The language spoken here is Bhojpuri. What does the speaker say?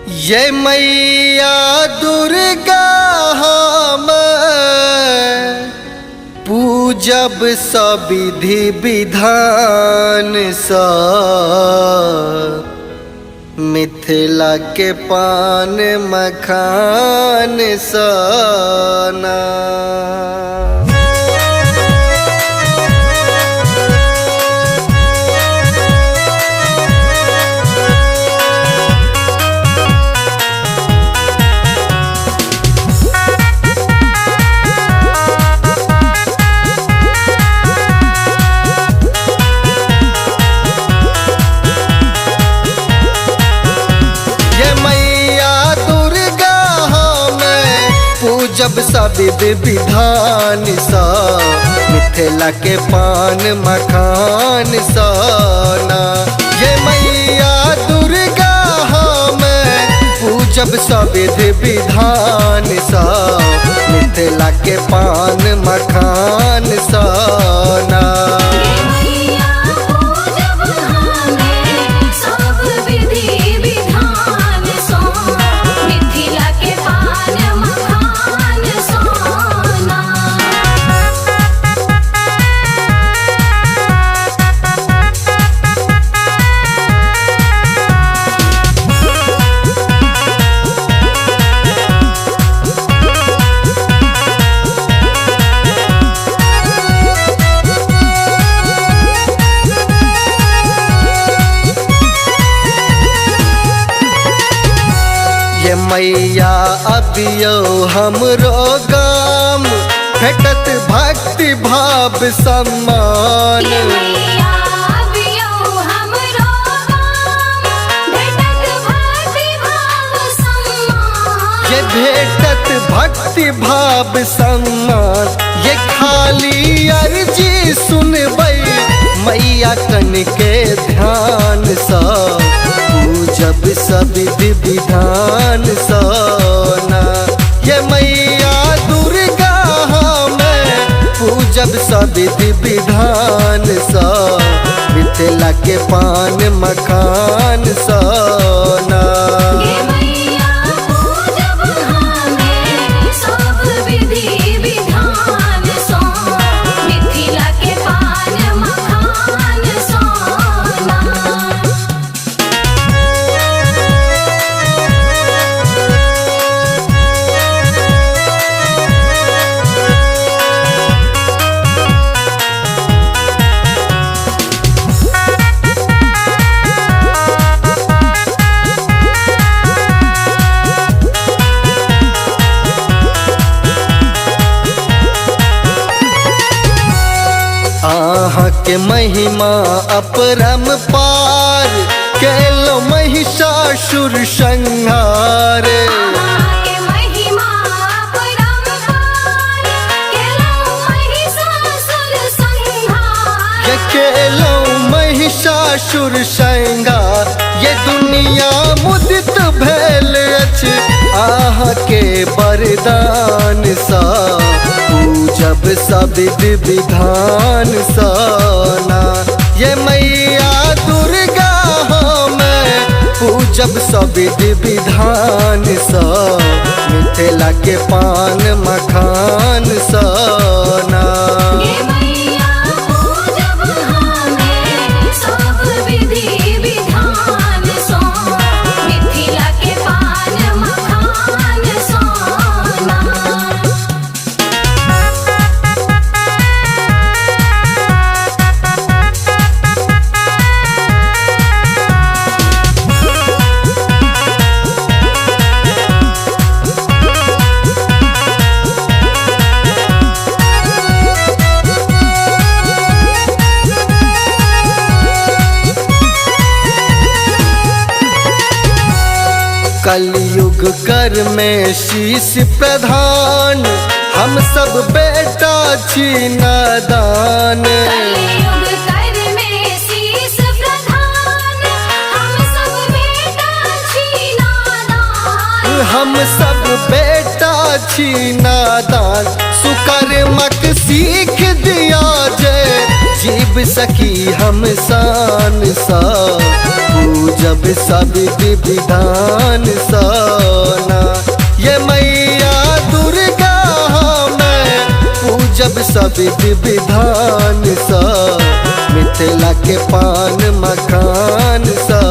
ये मैया दुर्गा हम पूजब सब विधि विधान सा मिथिला के पान मखान सना। जब सब विधान सा मिथिला के पान मखान सना। ये मैया दुर्गा हम पूजब सब विधान सा मिथिला के पान मखान सना। ये मैया अबियो हमरो गाम भेटत भक्ति भाव सम्मान। ये भेटत भक्ति भाव सम्मान। ये खाली अर्जी सुनबै मैया कन के ध्यान सा जब सब विधान सना। ये मैया दुर्गा हम पूजब सब विधान सा मिथिला के पान मखान सना। के महिमा अपरम पार केलो महिषासुर संहार। ये केलो महिषासुर संहार। ये दुनिया मुदित भेल अछि आह के वरदान सा पूजब सब विधान सना। ये मैया दुर्गा हम पूजब सब विधान सा मिथिला के पान मखान सना। कलयुग कर में शीश प्रधान हम सब बेटा छी नादान। कलयुग कर में शीश प्रधान हम सब बेटा छी नादान। हम सब बेटा छी नादान। सुकर्मक सीख दिया जे जीव सकी हम शान सा, पूजब सब विधान साना। ये मैया दुर्गा मैं पूजब सब विधान सा, मिथिला के पान मखान सा।